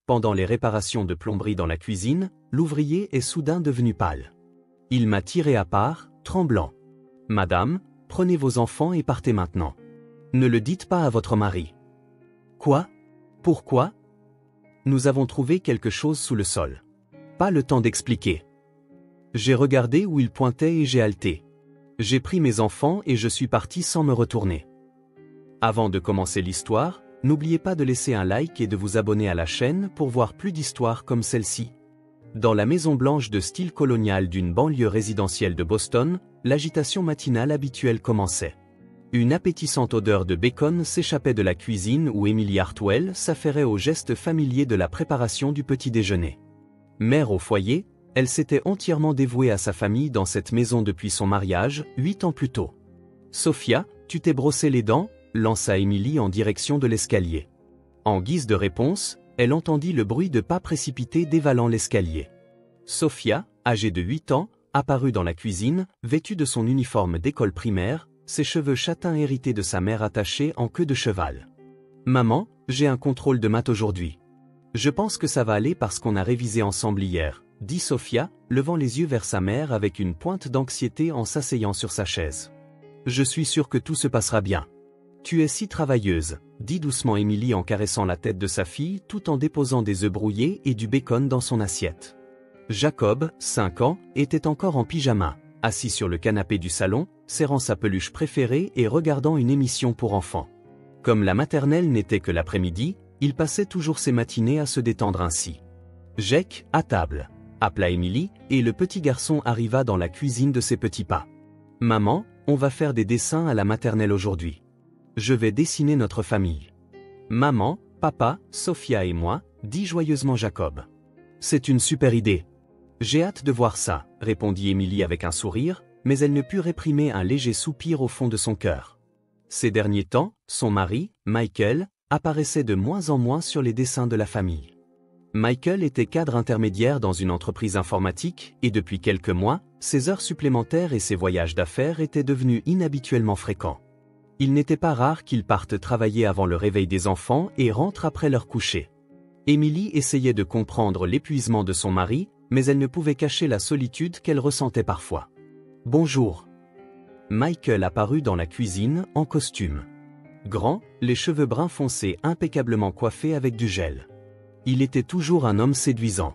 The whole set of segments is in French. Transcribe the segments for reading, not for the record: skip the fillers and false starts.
Pendant les réparations de plomberie dans la cuisine, l'ouvrier est soudain devenu pâle. Il m'a tiré à part, tremblant. « Madame, prenez vos enfants et partez maintenant. Ne le dites pas à votre mari. »« Quoi? Pourquoi? » Nous avons trouvé quelque chose sous le sol. Pas le temps d'expliquer. J'ai regardé où il pointait et j'ai halté. J'ai pris mes enfants et je suis parti sans me retourner. Avant de commencer l'histoire, n'oubliez pas de laisser un like et de vous abonner à la chaîne pour voir plus d'histoires comme celle-ci. Dans la maison blanche de style colonial d'une banlieue résidentielle de Boston, l'agitation matinale habituelle commençait. Une appétissante odeur de bacon s'échappait de la cuisine où Emily Hartwell s'affairait au geste familier de la préparation du petit déjeuner. Mère au foyer, elle s'était entièrement dévouée à sa famille dans cette maison depuis son mariage, 8 ans plus tôt. « Sophia, tu t'es brossé les dents ?» lança Emily en direction de l'escalier. En guise de réponse, elle entendit le bruit de pas précipités dévalant l'escalier. Sophia, âgée de 8 ans, apparut dans la cuisine, vêtue de son uniforme d'école primaire, ses cheveux châtains hérités de sa mère attachés en queue de cheval. « Maman, j'ai un contrôle de maths aujourd'hui. Je pense que ça va aller parce qu'on a révisé ensemble hier, » dit Sophia, levant les yeux vers sa mère avec une pointe d'anxiété en s'asseyant sur sa chaise. « Je suis sûre que tout se passera bien. Tu es si travailleuse, » dit doucement Emily en caressant la tête de sa fille tout en déposant des œufs brouillés et du bacon dans son assiette. Jacob, 5 ans, était encore en pyjama, assis sur le canapé du salon, serrant sa peluche préférée et regardant une émission pour enfants. Comme la maternelle n'était que l'après-midi, il passait toujours ses matinées à se détendre ainsi. « Jake, à table !» appela Emily, et le petit garçon arriva dans la cuisine de ses petits pas. « Maman, on va faire des dessins à la maternelle aujourd'hui. Je vais dessiner notre famille. »« Maman, papa, Sophia et moi, » dit joyeusement Jacob. « C'est une super idée. J'ai hâte de voir ça, » répondit Emily avec un sourire, mais elle ne put réprimer un léger soupir au fond de son cœur. Ces derniers temps, son mari, Michael, apparaissait de moins en moins sur les dessins de la famille. Michael était cadre intermédiaire dans une entreprise informatique et depuis quelques mois, ses heures supplémentaires et ses voyages d'affaires étaient devenus inhabituellement fréquents. Il n'était pas rare qu'il parte travailler avant le réveil des enfants et rentre après leur coucher. Emily essayait de comprendre l'épuisement de son mari, mais elle ne pouvait cacher la solitude qu'elle ressentait parfois. « Bonjour. » Michael apparut dans la cuisine, en costume. Grand, les cheveux bruns foncés impeccablement coiffés avec du gel. Il était toujours un homme séduisant.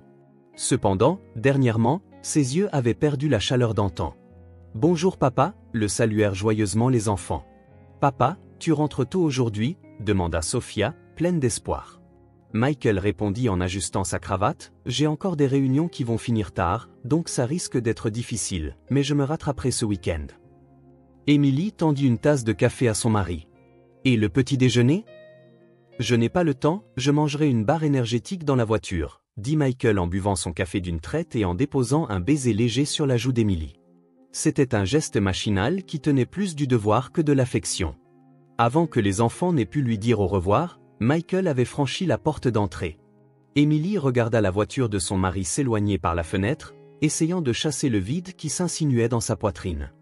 Cependant, dernièrement, ses yeux avaient perdu la chaleur d'antan. « Bonjour papa » le saluèrent joyeusement les enfants. « Papa, tu rentres tôt aujourd'hui » demanda Sophia, pleine d'espoir. Michael répondit en ajustant sa cravate, « J'ai encore des réunions qui vont finir tard, donc ça risque d'être difficile, mais je me rattraperai ce week-end. » Emily tendit une tasse de café à son mari. « Et le petit déjeuner ? » « Je n'ai pas le temps, je mangerai une barre énergétique dans la voiture, » dit Michael en buvant son café d'une traite et en déposant un baiser léger sur la joue d'Emily. C'était un geste machinal qui tenait plus du devoir que de l'affection. Avant que les enfants n'aient pu lui dire au revoir, Michael avait franchi la porte d'entrée. Emily regarda la voiture de son mari s'éloigner par la fenêtre, essayant de chasser le vide qui s'insinuait dans sa poitrine.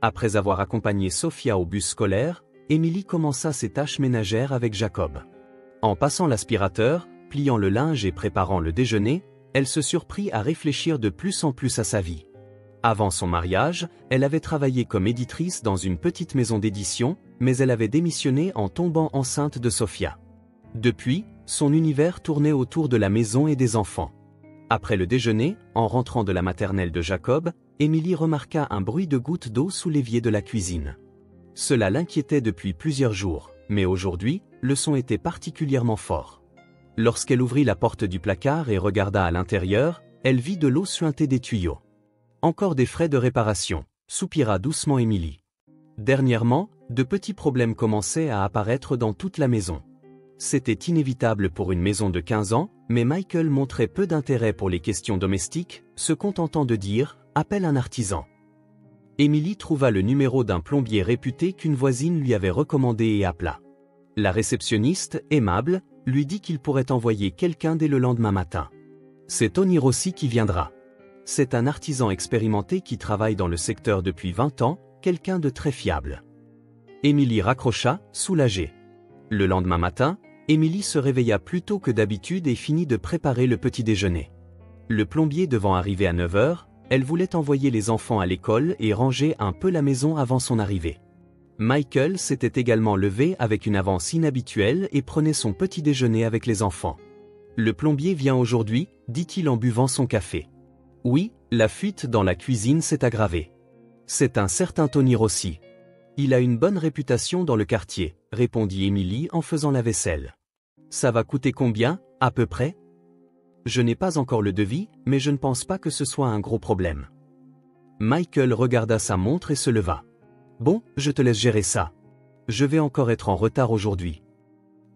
Après avoir accompagné Sophia au bus scolaire, Emily commença ses tâches ménagères avec Jacob. En passant l'aspirateur, pliant le linge et préparant le déjeuner, elle se surprit à réfléchir de plus en plus à sa vie. Avant son mariage, elle avait travaillé comme éditrice dans une petite maison d'édition, mais elle avait démissionné en tombant enceinte de Sophia. Depuis, son univers tournait autour de la maison et des enfants. Après le déjeuner, en rentrant de la maternelle de Jacob, Emily remarqua un bruit de gouttes d'eau sous l'évier de la cuisine. Cela l'inquiétait depuis plusieurs jours, mais aujourd'hui, le son était particulièrement fort. Lorsqu'elle ouvrit la porte du placard et regarda à l'intérieur, elle vit de l'eau suinter des tuyaux. « Encore des frais de réparation », soupira doucement Emily. Dernièrement, de petits problèmes commençaient à apparaître dans toute la maison. C'était inévitable pour une maison de 15 ans, mais Michael montrait peu d'intérêt pour les questions domestiques, se contentant de dire « appelle un artisan ». Emily trouva le numéro d'un plombier réputé qu'une voisine lui avait recommandé et appela. La réceptionniste, aimable, lui dit qu'il pourrait envoyer quelqu'un dès le lendemain matin. « C'est Tony Rossi qui viendra. C'est un artisan expérimenté qui travaille dans le secteur depuis 20 ans, quelqu'un de très fiable. » Emily raccrocha, soulagée. Le lendemain matin, Émilie se réveilla plus tôt que d'habitude et finit de préparer le petit déjeuner. Le plombier devant arriver à 9 heures, elle voulait envoyer les enfants à l'école et ranger un peu la maison avant son arrivée. Michael s'était également levé avec une avance inhabituelle et prenait son petit déjeuner avec les enfants. Le plombier vient aujourd'hui, dit-il en buvant son café. Oui, la fuite dans la cuisine s'est aggravée. C'est un certain Tony Rossi. Il a une bonne réputation dans le quartier, répondit Émilie en faisant la vaisselle. Ça va coûter combien, à peu près? Je n'ai pas encore le devis, mais je ne pense pas que ce soit un gros problème. Michael regarda sa montre et se leva. Bon, je te laisse gérer ça. Je vais encore être en retard aujourd'hui.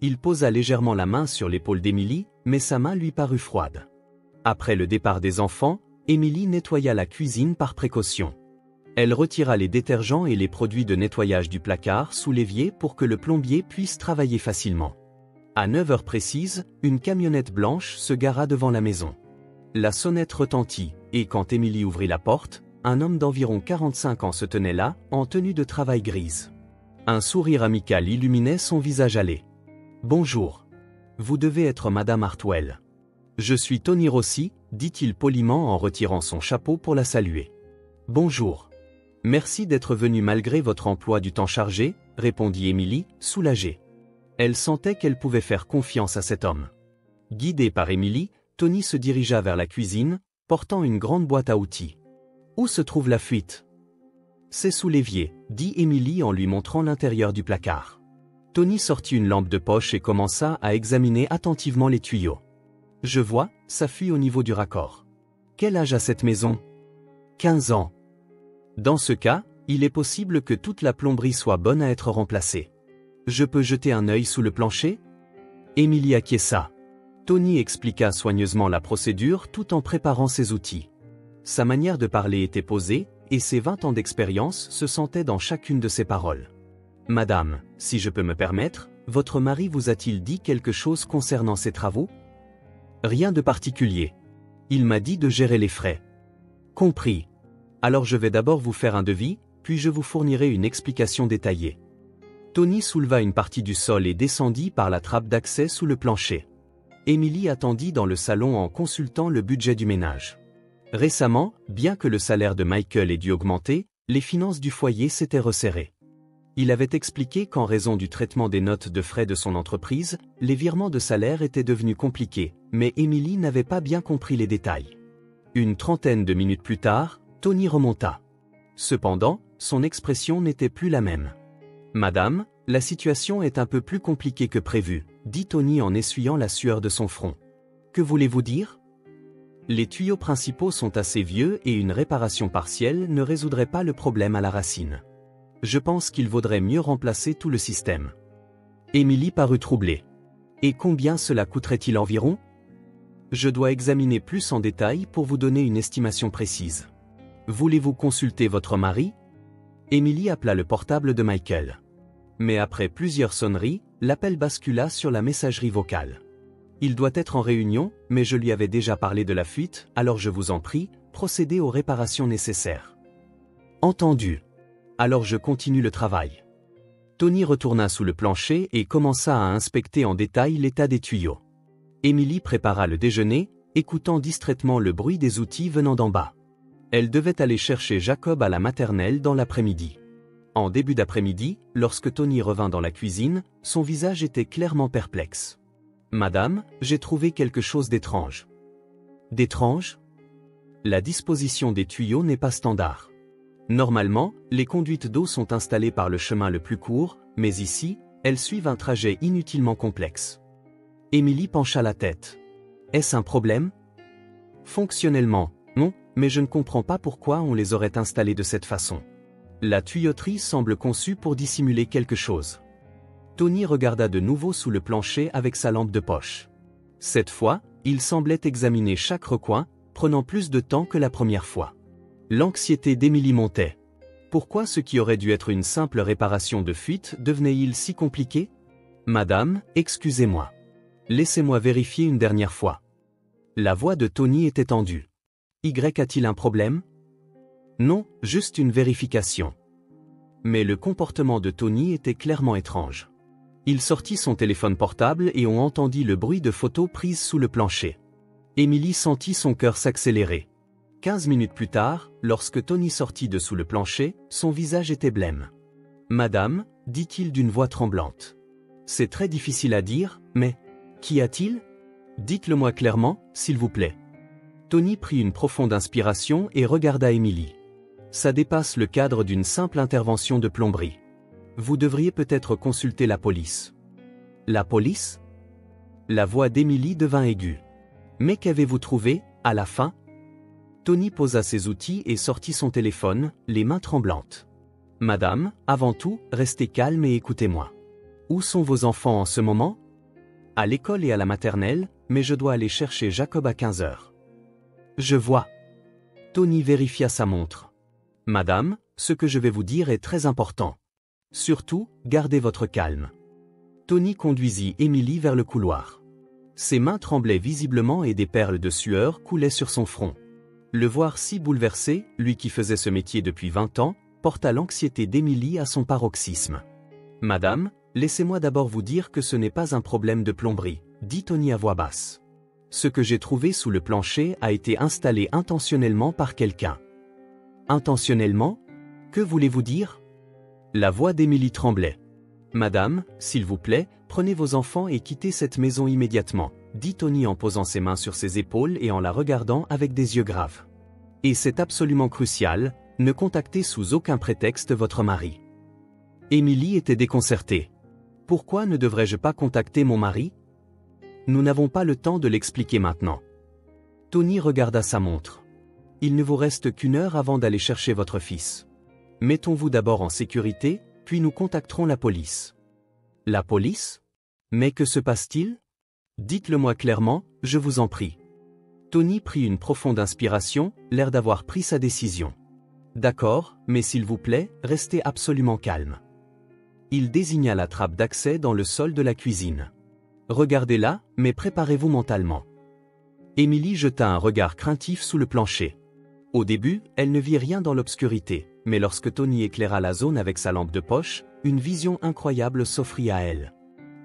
Il posa légèrement la main sur l'épaule d'Émilie, mais sa main lui parut froide. Après le départ des enfants, Émilie nettoya la cuisine par précaution. Elle retira les détergents et les produits de nettoyage du placard sous l'évier pour que le plombier puisse travailler facilement. À 9 heures précises, une camionnette blanche se gara devant la maison. La sonnette retentit, et quand Émilie ouvrit la porte, un homme d'environ 45 ans se tenait là, en tenue de travail grise. Un sourire amical illuminait son visage hâlé. « Bonjour. Vous devez être Madame Hartwell. Je suis Tony Rossi, dit-il poliment en retirant son chapeau pour la saluer. « Bonjour. Merci d'être venu malgré votre emploi du temps chargé, répondit Émilie, soulagée. Elle sentait qu'elle pouvait faire confiance à cet homme. Guidé par Émilie, Tony se dirigea vers la cuisine, portant une grande boîte à outils. Où se trouve la fuite? C'est sous l'évier, dit Émilie en lui montrant l'intérieur du placard. Tony sortit une lampe de poche et commença à examiner attentivement les tuyaux. Je vois, ça fuit au niveau du raccord. Quel âge a cette maison? 15 ans. Dans ce cas, il est possible que toute la plomberie soit bonne à être remplacée. Je peux jeter un œil sous le plancher? Émilie acquiesça. Tony expliqua soigneusement la procédure tout en préparant ses outils. Sa manière de parler était posée, et ses 20 ans d'expérience se sentaient dans chacune de ses paroles. « Madame, si je peux me permettre, votre mari vous a-t-il dit quelque chose concernant ces travaux ?»« Rien de particulier. Il m'a dit de gérer les frais. »« Compris. Alors je vais d'abord vous faire un devis, puis je vous fournirai une explication détaillée. » Tony souleva une partie du sol et descendit par la trappe d'accès sous le plancher. Émilie attendit dans le salon en consultant le budget du ménage. Récemment, bien que le salaire de Michael ait dû augmenter, les finances du foyer s'étaient resserrées. Il avait expliqué qu'en raison du traitement des notes de frais de son entreprise, les virements de salaire étaient devenus compliqués, mais Émilie n'avait pas bien compris les détails. Une trentaine de minutes plus tard, Tony remonta. Cependant, son expression n'était plus la même. « Madame, la situation est un peu plus compliquée que prévu, » dit Tony en essuyant la sueur de son front. « Que voulez-vous dire ? Les tuyaux principaux sont assez vieux et une réparation partielle ne résoudrait pas le problème à la racine. Je pense qu'il vaudrait mieux remplacer tout le système. » Émilie parut troublée. « Et combien cela coûterait-il environ ? Je dois examiner plus en détail pour vous donner une estimation précise. Voulez-vous consulter votre mari ? Émilie appela le portable de Michael. Mais après plusieurs sonneries, l'appel bascula sur la messagerie vocale. Il doit être en réunion, mais je lui avais déjà parlé de la fuite, alors je vous en prie, procédez aux réparations nécessaires. Entendu. Alors je continue le travail. Tony retourna sous le plancher et commença à inspecter en détail l'état des tuyaux. Émilie prépara le déjeuner, écoutant distraitement le bruit des outils venant d'en bas. Elle devait aller chercher Jacob à la maternelle dans l'après-midi. En début d'après-midi, lorsque Tony revint dans la cuisine, son visage était clairement perplexe. « Madame, j'ai trouvé quelque chose d'étrange. » « D'étrange ? La disposition des tuyaux n'est pas standard. Normalement, les conduites d'eau sont installées par le chemin le plus court, mais ici, elles suivent un trajet inutilement complexe. » Émilie pencha la tête. « Est-ce un problème ? » Fonctionnellement, non, mais je ne comprends pas pourquoi on les aurait installées de cette façon. La tuyauterie semble conçue pour dissimuler quelque chose. Tony regarda de nouveau sous le plancher avec sa lampe de poche. Cette fois, il semblait examiner chaque recoin, prenant plus de temps que la première fois. L'anxiété d'Émilie montait. Pourquoi ce qui aurait dû être une simple réparation de fuite devenait-il si compliqué ? « Madame, excusez-moi. Laissez-moi vérifier une dernière fois. » La voix de Tony était tendue. « Y a-t-il un problème ? » Non, juste une vérification. Mais le comportement de Tony était clairement étrange. Il sortit son téléphone portable et on entendit le bruit de photos prises sous le plancher. Émilie sentit son cœur s'accélérer. 15 minutes plus tard, lorsque Tony sortit de sous le plancher, son visage était blême. « Madame » dit-il d'une voix tremblante. « C'est très difficile à dire, mais... Qu'y a-t-il ? Dites-le-moi clairement, s'il vous plaît. » Tony prit une profonde inspiration et regarda Émilie. « Ça dépasse le cadre d'une simple intervention de plomberie. Vous devriez peut-être consulter la police. » « La police ?» La voix d'Émilie devint aiguë. « Mais qu'avez-vous trouvé, à la fin ?» Tony posa ses outils et sortit son téléphone, les mains tremblantes. « Madame, avant tout, restez calme et écoutez-moi. Où sont vos enfants en ce moment ? » « À l'école et à la maternelle, mais je dois aller chercher Jacob à 15 heures. » « Je vois. » Tony vérifia sa montre. « Madame, ce que je vais vous dire est très important. Surtout, gardez votre calme. » Tony conduisit Émilie vers le couloir. Ses mains tremblaient visiblement et des perles de sueur coulaient sur son front. Le voir si bouleversé, lui qui faisait ce métier depuis 20 ans, porta l'anxiété d'Émilie à son paroxysme. « Madame, laissez-moi d'abord vous dire que ce n'est pas un problème de plomberie, » dit Tony à voix basse. « Ce que j'ai trouvé sous le plancher a été installé intentionnellement par quelqu'un. » « Intentionnellement ? Que voulez-vous dire ? » La voix d'Émilie tremblait. « Madame, s'il vous plaît, prenez vos enfants et quittez cette maison immédiatement, » dit Tony en posant ses mains sur ses épaules et en la regardant avec des yeux graves. « Et c'est absolument crucial, ne contactez sous aucun prétexte votre mari. » Émilie était déconcertée. « Pourquoi ne devrais-je pas contacter mon mari ? » Nous n'avons pas le temps de l'expliquer maintenant. Tony regarda sa montre. « Il ne vous reste qu'une heure avant d'aller chercher votre fils. Mettons-vous d'abord en sécurité, puis nous contacterons la police. » « La police ? Mais que se passe-t-il ? Dites-le-moi clairement, je vous en prie. » Tony prit une profonde inspiration, l'air d'avoir pris sa décision. « D'accord, mais s'il vous plaît, restez absolument calme. » Il désigna la trappe d'accès dans le sol de la cuisine. « Regardez-la, mais préparez-vous mentalement. » Émilie jeta un regard craintif sous le plancher. Au début, elle ne vit rien dans l'obscurité, mais lorsque Tony éclaira la zone avec sa lampe de poche, une vision incroyable s'offrit à elle.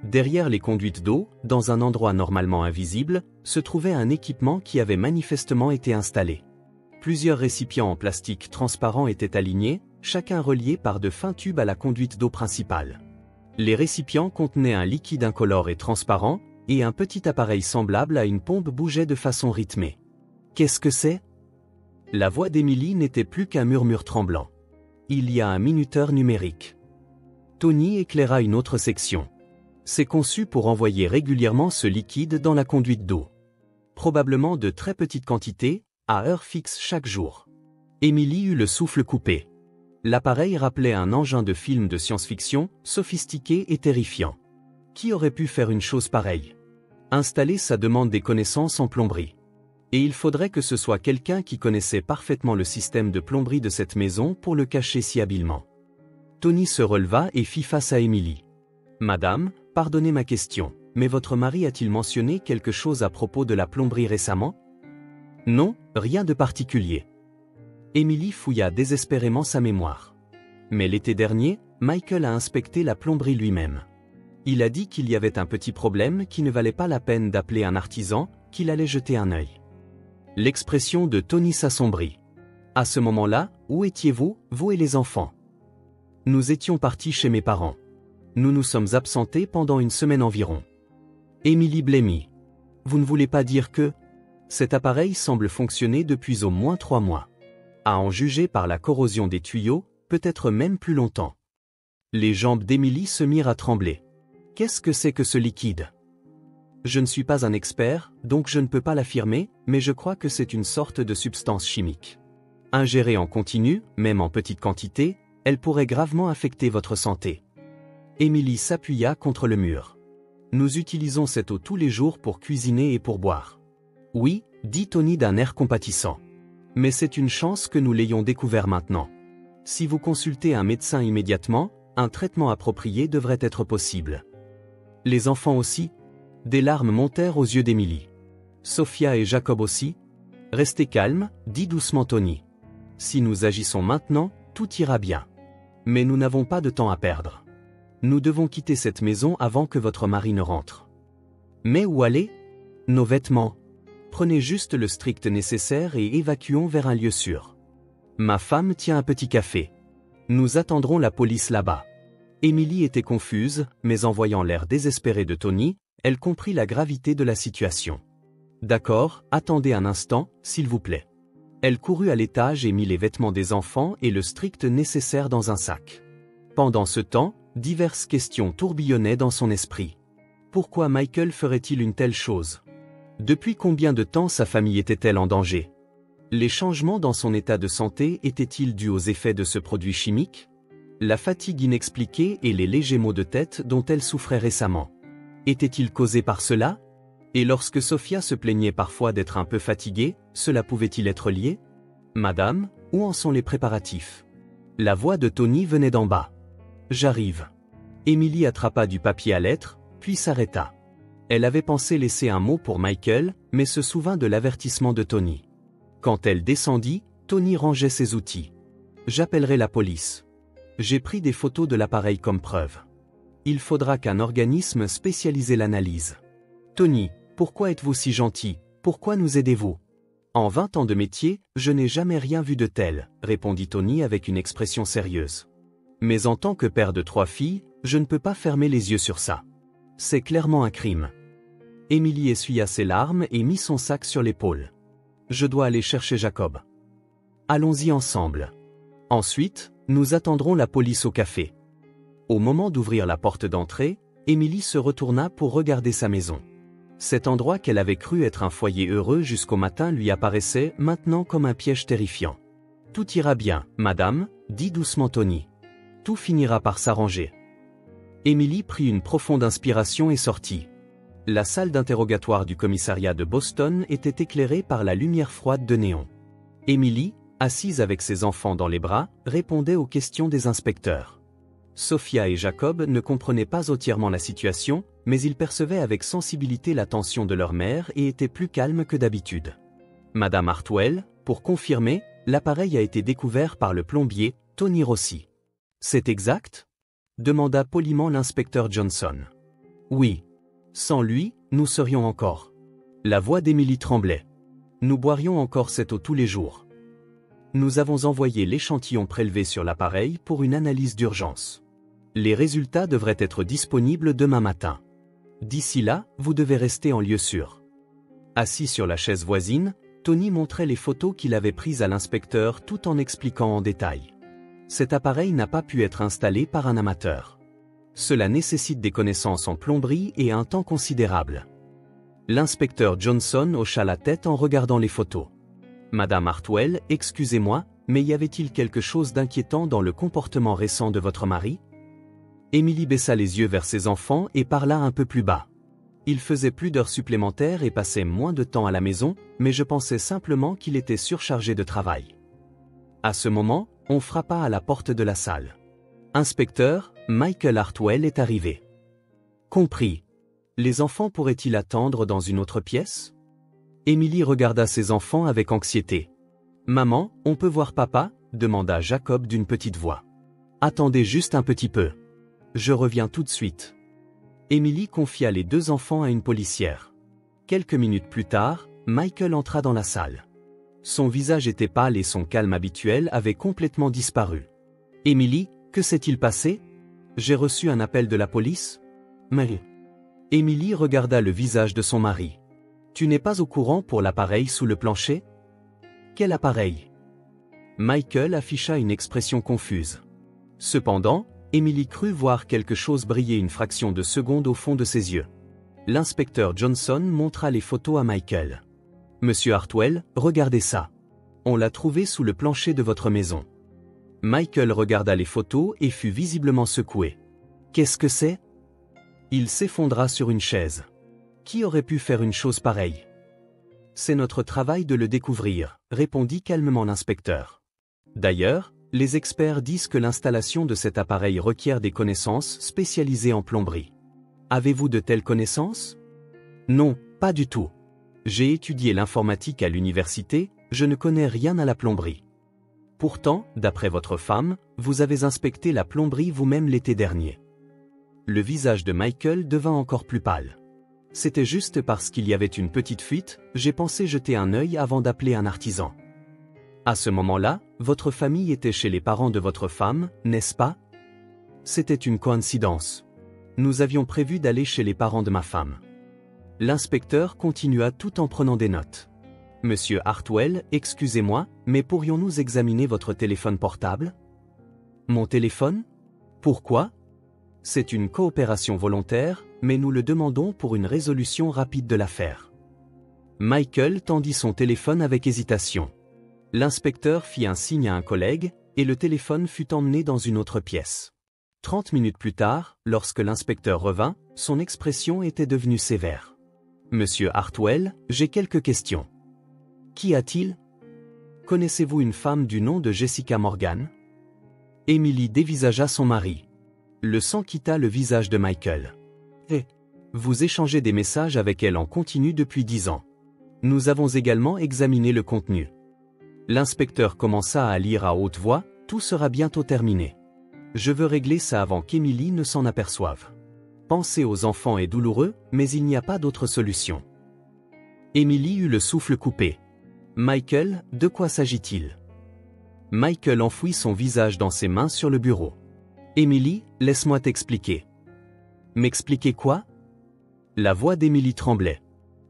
Derrière les conduites d'eau, dans un endroit normalement invisible, se trouvait un équipement qui avait manifestement été installé. Plusieurs récipients en plastique transparent étaient alignés, chacun relié par de fins tubes à la conduite d'eau principale. Les récipients contenaient un liquide incolore et transparent, et un petit appareil semblable à une pompe bougeait de façon rythmée. « Qu'est-ce que c'est ? » La voix d'Émilie n'était plus qu'un murmure tremblant. « Il y a un minuteur numérique. » Tony éclaira une autre section. C'est conçu pour envoyer régulièrement ce liquide dans la conduite d'eau. Probablement de très petites quantités, à heure fixe chaque jour. Émilie eut le souffle coupé. L'appareil rappelait un engin de film de science-fiction, sophistiqué et terrifiant. Qui aurait pu faire une chose pareille ? Installer ça demande des connaissances en plomberie. Et il faudrait que ce soit quelqu'un qui connaissait parfaitement le système de plomberie de cette maison pour le cacher si habilement. Tony se releva et fit face à Émilie. « Madame, pardonnez ma question, mais votre mari a-t-il mentionné quelque chose à propos de la plomberie récemment ? » « Non, rien de particulier. » Émilie fouilla désespérément sa mémoire. Mais l'été dernier, Michael a inspecté la plomberie lui-même. Il a dit qu'il y avait un petit problème qui ne valait pas la peine d'appeler un artisan, qu'il allait jeter un œil. L'expression de Tony s'assombrit. « À ce moment-là, où étiez-vous, vous et les enfants ? » « Nous étions partis chez mes parents. Nous nous sommes absentés pendant une semaine environ. » Émilie blêmit. « Vous ne voulez pas dire que... » Cet appareil semble fonctionner depuis au moins 3 mois. À en juger par la corrosion des tuyaux, peut-être même plus longtemps. Les jambes d'Émilie se mirent à trembler. « Qu'est-ce que c'est que ce liquide ? » Je ne suis pas un expert, donc je ne peux pas l'affirmer, mais je crois que c'est une sorte de substance chimique. Ingérée en continu, même en petite quantité, elle pourrait gravement affecter votre santé. Émilie s'appuya contre le mur. Nous utilisons cette eau tous les jours pour cuisiner et pour boire. Oui, dit Tony d'un air compatissant. Mais c'est une chance que nous l'ayons découvert maintenant. Si vous consultez un médecin immédiatement, un traitement approprié devrait être possible. Les enfants aussi ? Des larmes montèrent aux yeux d'Émilie. Sophia et Jacob aussi ? Restez calme, dit doucement Tony. Si nous agissons maintenant, tout ira bien. Mais nous n'avons pas de temps à perdre. Nous devons quitter cette maison avant que votre mari ne rentre. Mais où aller? Nos vêtements. Prenez juste le strict nécessaire et évacuons vers un lieu sûr. Ma femme tient un petit café. Nous attendrons la police là-bas. Emily était confuse, mais en voyant l'air désespéré de Tony, elle comprit la gravité de la situation. D'accord, attendez un instant, s'il vous plaît. Elle courut à l'étage et mit les vêtements des enfants et le strict nécessaire dans un sac. Pendant ce temps, diverses questions tourbillonnaient dans son esprit. Pourquoi Michael ferait-il une telle chose? Depuis combien de temps sa famille était-elle en danger? Les changements dans son état de santé étaient-ils dus aux effets de ce produit chimique? La fatigue inexpliquée et les légers maux de tête dont elle souffrait récemment étaient-ils causés par cela? Et lorsque Sophia se plaignait parfois d'être un peu fatiguée, cela pouvait-il être lié? Madame, où en sont les préparatifs? La voix de Tony venait d'en bas. J'arrive. Emily attrapa du papier à lettres, puis s'arrêta. Elle avait pensé laisser un mot pour Michael, mais se souvint de l'avertissement de Tony. Quand elle descendit, Tony rangeait ses outils. J'appellerai la police. J'ai pris des photos de l'appareil comme preuve. Il faudra qu'un organisme spécialisé l'analyse. Tony, pourquoi êtes-vous si gentil? Pourquoi nous aidez-vous? En 20 ans de métier, je n'ai jamais rien vu de tel, répondit Tony avec une expression sérieuse. Mais en tant que père de 3 filles, je ne peux pas fermer les yeux sur ça. C'est clairement un crime. Emily essuya ses larmes et mit son sac sur l'épaule. Je dois aller chercher Jacob. Allons-y ensemble. Ensuite, nous attendrons la police au café. Au moment d'ouvrir la porte d'entrée, Emily se retourna pour regarder sa maison. Cet endroit qu'elle avait cru être un foyer heureux jusqu'au matin lui apparaissait maintenant comme un piège terrifiant. Tout ira bien, madame, dit doucement Tony. Tout finira par s'arranger. Emily prit une profonde inspiration et sortit. La salle d'interrogatoire du commissariat de Boston était éclairée par la lumière froide de néon. Emily, assise avec ses enfants dans les bras, répondait aux questions des inspecteurs. Sophia et Jacob ne comprenaient pas entièrement la situation, mais ils percevaient avec sensibilité la tension de leur mère et étaient plus calmes que d'habitude. Madame Hartwell, pour confirmer, l'appareil a été découvert par le plombier, Tony Rossi. C'est exact? Demanda poliment l'inspecteur Johnson. Oui. Sans lui, nous serions encore. La voix d'Emily tremblait. Nous boirions encore cette eau tous les jours. Nous avons envoyé l'échantillon prélevé sur l'appareil pour une analyse d'urgence. Les résultats devraient être disponibles demain matin. D'ici là, vous devez rester en lieu sûr. Assis sur la chaise voisine, Tony montrait les photos qu'il avait prises à l'inspecteur tout en expliquant en détail. Cet appareil n'a pas pu être installé par un amateur. Cela nécessite des connaissances en plomberie et un temps considérable. L'inspecteur Johnson hocha la tête en regardant les photos. Madame Hartwell, excusez-moi, mais y avait-il quelque chose d'inquiétant dans le comportement récent de votre mari? Emily baissa les yeux vers ses enfants et parla un peu plus bas. Il faisait plus d'heures supplémentaires et passait moins de temps à la maison, mais je pensais simplement qu'il était surchargé de travail. À ce moment, on frappa à la porte de la salle. Inspecteur, Michael Hartwell est arrivé. Compris. Les enfants pourraient-ils attendre dans une autre pièce? Emily regarda ses enfants avec anxiété. Maman, on peut voir papa? Demanda Jacob d'une petite voix. Attendez juste un petit peu. Je reviens tout de suite. Emily confia les 2 enfants à une policière. Quelques minutes plus tard, Michael entra dans la salle. Son visage était pâle et son calme habituel avait complètement disparu. Emily, que s'est-il passé? J'ai reçu un appel de la police? Mais... Emily regarda le visage de son mari. Tu n'es pas au courant pour l'appareil sous le plancher? Quel appareil? Michael afficha une expression confuse. Cependant, Emily crut voir quelque chose briller une fraction de seconde au fond de ses yeux. L'inspecteur Johnson montra les photos à Michael. Monsieur Hartwell, regardez ça. On l'a trouvé sous le plancher de votre maison. Michael regarda les photos et fut visiblement secoué. Qu'est-ce que c'est? Il s'effondra sur une chaise. Qui aurait pu faire une chose pareille? C'est notre travail de le découvrir, répondit calmement l'inspecteur. D'ailleurs, les experts disent que l'installation de cet appareil requiert des connaissances spécialisées en plomberie. Avez-vous de telles connaissances? Non, pas du tout. J'ai étudié l'informatique à l'université, je ne connais rien à la plomberie. Pourtant, d'après votre femme, vous avez inspecté la plomberie vous-même l'été dernier. Le visage de Michael devint encore plus pâle. C'était juste parce qu'il y avait une petite fuite, j'ai pensé jeter un œil avant d'appeler un artisan. À ce moment-là, votre famille était chez les parents de votre femme, n'est-ce pas? C'était une coïncidence. Nous avions prévu d'aller chez les parents de ma femme. L'inspecteur continua tout en prenant des notes. Monsieur Hartwell, excusez-moi, mais pourrions-nous examiner votre téléphone portable? Mon téléphone? Pourquoi? C'est une coopération volontaire, mais nous le demandons pour une résolution rapide de l'affaire. Michael tendit son téléphone avec hésitation. L'inspecteur fit un signe à un collègue, et le téléphone fut emmené dans une autre pièce. 30 minutes plus tard, lorsque l'inspecteur revint, son expression était devenue sévère. Monsieur Hartwell, j'ai quelques questions. Qu'y a-t-il? Connaissez-vous une femme du nom de Jessica Morgan? Emily dévisagea son mari. Le sang quitta le visage de Michael. Vous échangez des messages avec elle en continu depuis 10 ans. Nous avons également examiné le contenu. L'inspecteur commença à lire à haute voix, tout sera bientôt terminé. Je veux régler ça avant qu'Emily ne s'en aperçoive. Penser aux enfants est douloureux, mais il n'y a pas d'autre solution. Emily eut le souffle coupé. Michael, de quoi s'agit-il? Michael enfouit son visage dans ses mains sur le bureau. Emily, laisse-moi t'expliquer. M'expliquer quoi? La voix d'Emily tremblait.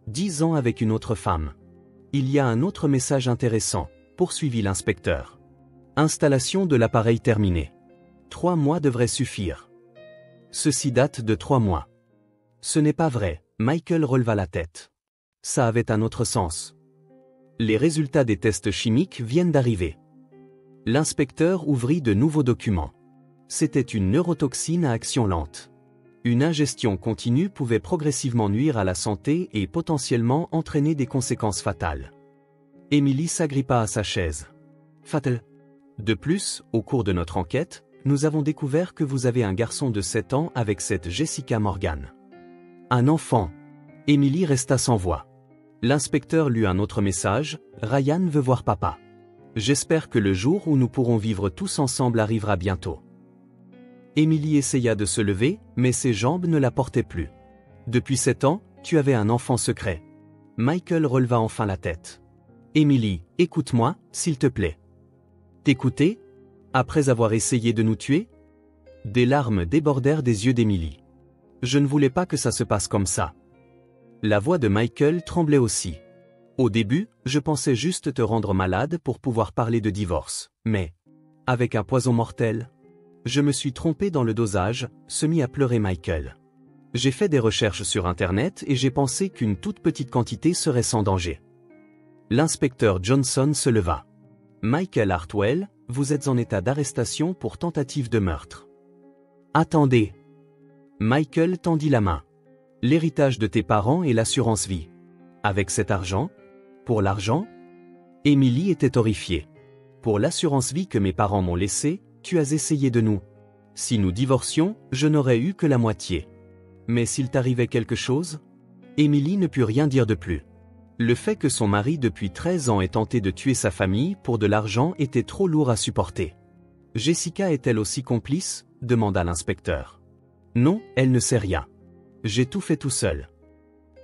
10 ans avec une autre femme. Il y a un autre message intéressant, poursuivit l'inspecteur. Installation de l'appareil terminée. 3 mois devraient suffire. Ceci date de 3 mois. Ce n'est pas vrai, Michael releva la tête. Ça avait un autre sens. Les résultats des tests chimiques viennent d'arriver. L'inspecteur ouvrit de nouveaux documents. C'était une neurotoxine à action lente. Une ingestion continue pouvait progressivement nuire à la santé et potentiellement entraîner des conséquences fatales. Emily s'agrippa à sa chaise. Fatal. De plus, au cours de notre enquête, nous avons découvert que vous avez un garçon de 7 ans avec cette Jessica Morgan. Un enfant. Emily resta sans voix. L'inspecteur lut un autre message, Ryan veut voir papa. J'espère que le jour où nous pourrons vivre tous ensemble arrivera bientôt. Emily essaya de se lever, mais ses jambes ne la portaient plus. Depuis 7 ans, tu avais un enfant secret. Michael releva enfin la tête. Emily, écoute-moi, s'il te plaît. T'écouter? Après avoir essayé de nous tuer? Des larmes débordèrent des yeux d'Emily. Je ne voulais pas que ça se passe comme ça. La voix de Michael tremblait aussi. Au début, je pensais juste te rendre malade pour pouvoir parler de divorce, mais... avec un poison mortel? Je me suis trompé dans le dosage, se mit à pleurer Michael. J'ai fait des recherches sur Internet et j'ai pensé qu'une toute petite quantité serait sans danger. L'inspecteur Johnson se leva. Michael Hartwell, vous êtes en état d'arrestation pour tentative de meurtre. Attendez. Michael tendit la main. L'héritage de tes parents et l'assurance vie. Avec cet argent? Pour l'argent? Emily était horrifiée. Pour l'assurance vie que mes parents m'ont laissée, tu as essayé de nous. Si nous divorcions, je n'aurais eu que la moitié. Mais s'il t'arrivait quelque chose? Emily ne put rien dire de plus. Le fait que son mari depuis 13 ans ait tenté de tuer sa famille pour de l'argent était trop lourd à supporter. Jessica est-elle aussi complice? Demanda l'inspecteur. Non, elle ne sait rien. J'ai tout fait tout seul.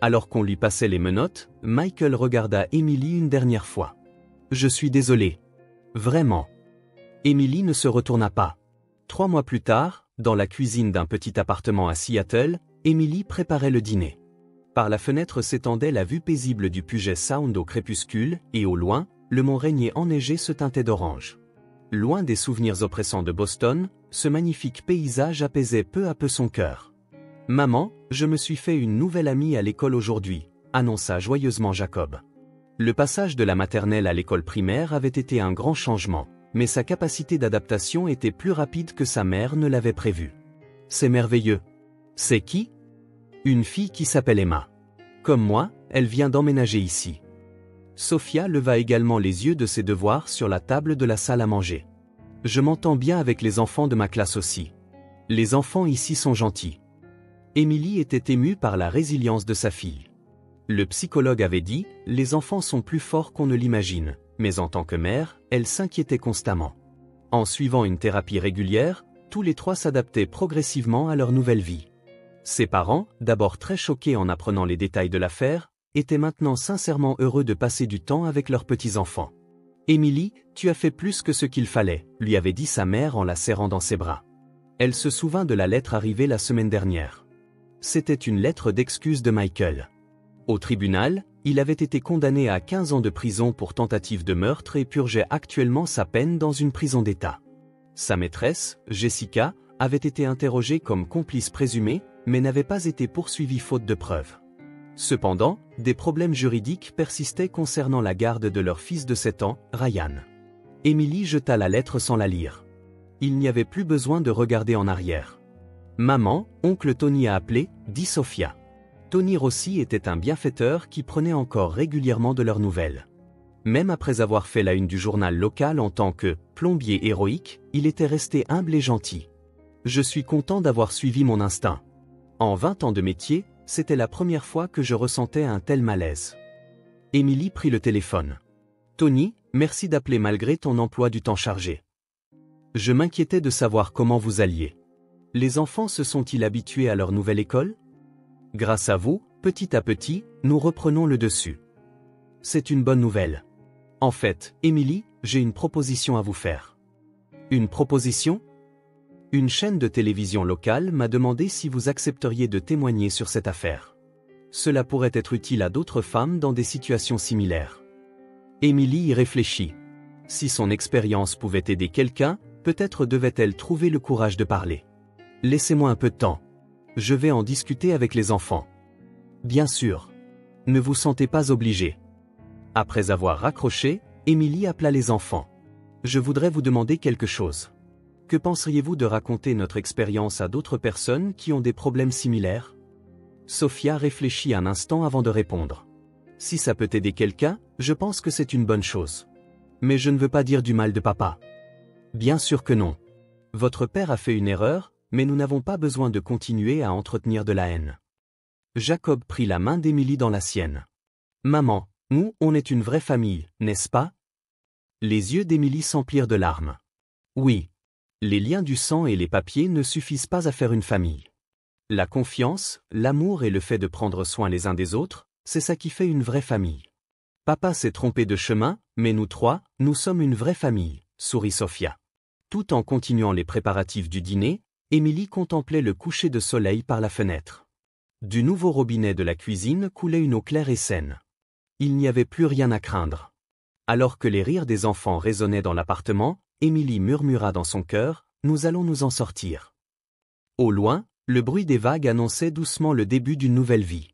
Alors qu'on lui passait les menottes, Michael regarda Emily une dernière fois. Je suis désolé. Vraiment. Emily ne se retourna pas. 3 mois plus tard, dans la cuisine d'un petit appartement à Seattle, Emily préparait le dîner. Par la fenêtre s'étendait la vue paisible du Puget Sound au crépuscule, et au loin, le mont Rainier enneigé se teintait d'orange. Loin des souvenirs oppressants de Boston, ce magnifique paysage apaisait peu à peu son cœur. « Maman, je me suis fait une nouvelle amie à l'école aujourd'hui », annonça joyeusement Jacob. Le passage de la maternelle à l'école primaire avait été un grand changement, mais sa capacité d'adaptation était plus rapide que sa mère ne l'avait prévu. C'est merveilleux. C'est qui? Une fille qui s'appelle Emma. Comme moi, elle vient d'emménager ici. Sophia leva également les yeux de ses devoirs sur la table de la salle à manger. Je m'entends bien avec les enfants de ma classe aussi. Les enfants ici sont gentils. Emily était émue par la résilience de sa fille. Le psychologue avait dit, les enfants sont plus forts qu'on ne l'imagine, mais en tant que mère, elle s'inquiétait constamment. En suivant une thérapie régulière, Tous les trois s'adaptaient progressivement à leur nouvelle vie. Ses parents, d'abord très choqués en apprenant les détails de l'affaire, étaient maintenant sincèrement heureux de passer du temps avec leurs petits-enfants. « Émilie, tu as fait plus que ce qu'il fallait », lui avait dit sa mère en la serrant dans ses bras. Elle se souvint de la lettre arrivée la semaine dernière. C'était une lettre d'excuse de Michael. Au tribunal, il avait été condamné à 15 ans de prison pour tentative de meurtre et purgeait actuellement sa peine dans une prison d'État. Sa maîtresse, Jessica, avait été interrogée comme complice présumée, mais n'avait pas été poursuivie faute de preuves. Cependant, des problèmes juridiques persistaient concernant la garde de leur fils de 7 ans, Ryan. Émilie jeta la lettre sans la lire. Il n'y avait plus besoin de regarder en arrière. « Maman, oncle Tony a appelé », dit Sophia. Tony Rossi était un bienfaiteur qui prenait encore régulièrement de leurs nouvelles. Même après avoir fait la une du journal local en tant que « plombier héroïque », il était resté humble et gentil. « Je suis content d'avoir suivi mon instinct. En 20 ans de métier, c'était la première fois que je ressentais un tel malaise. » Émilie prit le téléphone. « Tony, merci d'appeler malgré ton emploi du temps chargé. Je m'inquiétais de savoir comment vous alliez. Les enfants se sont-ils habitués à leur nouvelle école ? Grâce à vous, petit à petit, nous reprenons le dessus. C'est une bonne nouvelle. En fait, Émilie, j'ai une proposition à vous faire. » Une proposition ? Une chaîne de télévision locale m'a demandé si vous accepteriez de témoigner sur cette affaire. Cela pourrait être utile à d'autres femmes dans des situations similaires. Émilie y réfléchit. Si son expérience pouvait aider quelqu'un, peut-être devait-elle trouver le courage de parler. « Laissez-moi un peu de temps. Je vais en discuter avec les enfants. » Bien sûr. Ne vous sentez pas obligé. Après avoir raccroché, Émilie appela les enfants. « Je voudrais vous demander quelque chose. Que penseriez-vous de raconter notre expérience à d'autres personnes qui ont des problèmes similaires ?» Sophia réfléchit un instant avant de répondre. « Si ça peut aider quelqu'un, je pense que c'est une bonne chose. Mais je ne veux pas dire du mal de papa. » Bien sûr que non. Votre père a fait une erreur, mais nous n'avons pas besoin de continuer à entretenir de la haine. Jacob prit la main d'Émilie dans la sienne. « Maman, nous, on est une vraie famille, n'est-ce pas ?» Les yeux d'Émilie s'emplirent de larmes. « Oui. Les liens du sang et les papiers ne suffisent pas à faire une famille. La confiance, l'amour et le fait de prendre soin les uns des autres, c'est ça qui fait une vraie famille. Papa s'est trompé de chemin, mais nous trois, nous sommes une vraie famille, » sourit Sophia. Tout en continuant les préparatifs du dîner, Émilie contemplait le coucher de soleil par la fenêtre. Du nouveau robinet de la cuisine coulait une eau claire et saine. Il n'y avait plus rien à craindre. Alors que les rires des enfants résonnaient dans l'appartement, Émilie murmura dans son cœur, « Nous allons nous en sortir. » Au loin, le bruit des vagues annonçait doucement le début d'une nouvelle vie.